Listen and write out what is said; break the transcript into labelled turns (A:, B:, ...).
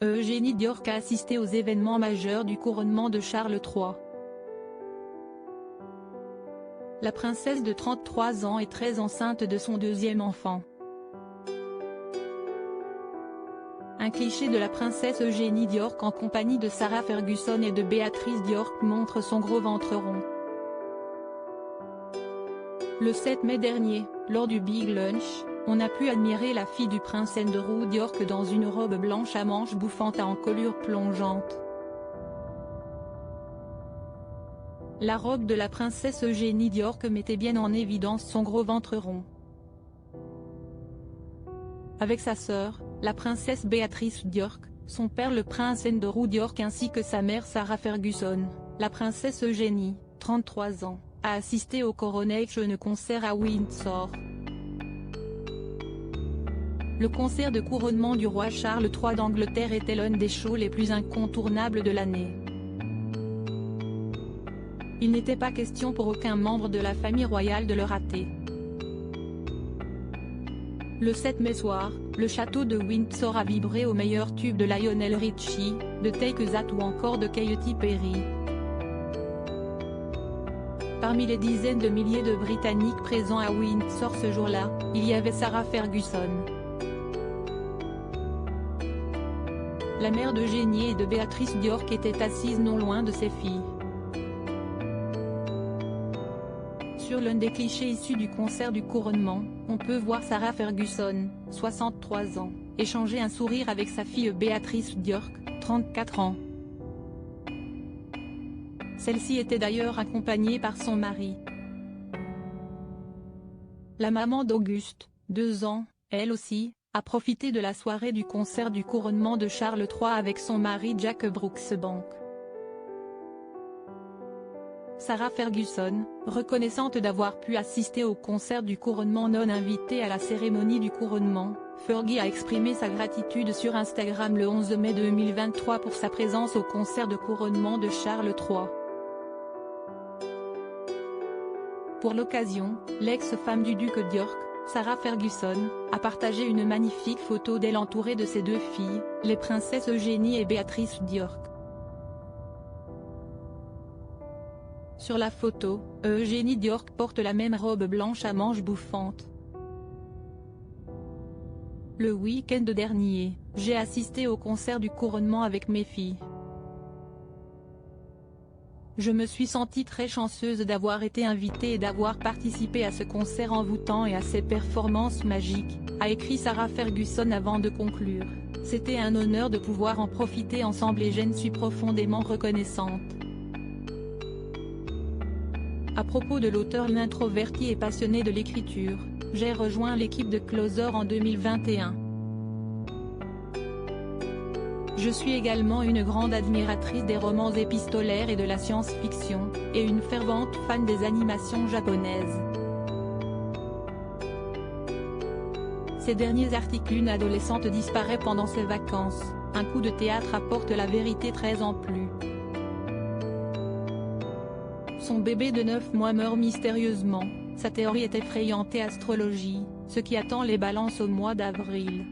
A: Eugénie Diorc a assisté aux événements majeurs du couronnement de Charles III. La princesse de 33 ans est très enceinte de son deuxième enfant. Un cliché de la princesse Eugénie Diorc en compagnie de Sarah Ferguson et de Béatrice Diorc montre son gros ventre rond. Le 7 mai dernier, lors du Big Lunch, on a pu admirer la fille du prince Andrew Diorc dans une robe blanche à manches bouffantes à encolure plongeante. La robe de la princesse Eugénie Diorc mettait bien en évidence son gros ventre rond. Avec sa sœur, la princesse Béatrice Diorc, son père le prince Andrew Diorc ainsi que sa mère Sarah Ferguson, la princesse Eugénie, 33 ans, a assisté au Coronation Concert à Windsor. Le concert de couronnement du roi Charles III d'Angleterre était l'un des shows les plus incontournables de l'année. Il n'était pas question pour aucun membre de la famille royale de le rater. Le 7 mai soir, le château de Windsor a vibré aux meilleurs tubes de Lionel Richie, de Take That ou encore de Katy Perry. Parmi les dizaines de milliers de Britanniques présents à Windsor ce jour-là, il y avait Sarah Ferguson. La mère d'Eugénie et de Béatrice Diorc était assise non loin de ses filles. Sur l'un des clichés issus du concert du couronnement, on peut voir Sarah Ferguson, 63 ans, échanger un sourire avec sa fille Béatrice Diorc, 34 ans. Celle-ci était d'ailleurs accompagnée par son mari. La maman d'Auguste, 2 ans, elle aussi, a profité de la soirée du concert du couronnement de Charles III avec son mari Jack Brooksbank. Sarah Ferguson, reconnaissante d'avoir pu assister au concert du couronnement non invitée à la cérémonie du couronnement, Fergie a exprimé sa gratitude sur Instagram le 11 mai 2023 pour sa présence au concert de couronnement de Charles III. Pour l'occasion, l'ex-femme du duc Diorc, Sarah Ferguson, a partagé une magnifique photo d'elle entourée de ses 2 filles, les princesses Eugénie et Béatrice Diorc. Sur la photo, Eugénie Diorc porte la même robe blanche à manches bouffantes. Le week-end dernier, j'ai assisté au concert du couronnement avec mes filles. Je me suis sentie très chanceuse d'avoir été invitée et d'avoir participé à ce concert envoûtant et à ces performances magiques, a écrit Sarah Ferguson avant de conclure. C'était un honneur de pouvoir en profiter ensemble et je ne suis profondément reconnaissante. À propos de l'auteur introverti et passionné de l'écriture, j'ai rejoint l'équipe de Closer en 2021. Je suis également une grande admiratrice des romans épistolaires et de la science-fiction, et une fervente fan des animations japonaises. Ces derniers articles, une adolescente disparaît pendant ses vacances, un coup de théâtre apporte la vérité 13 ans plus. Son bébé de 9 mois meurt mystérieusement, sa théorie est effrayante et astrologie, ce qui attend les balances au mois d'avril.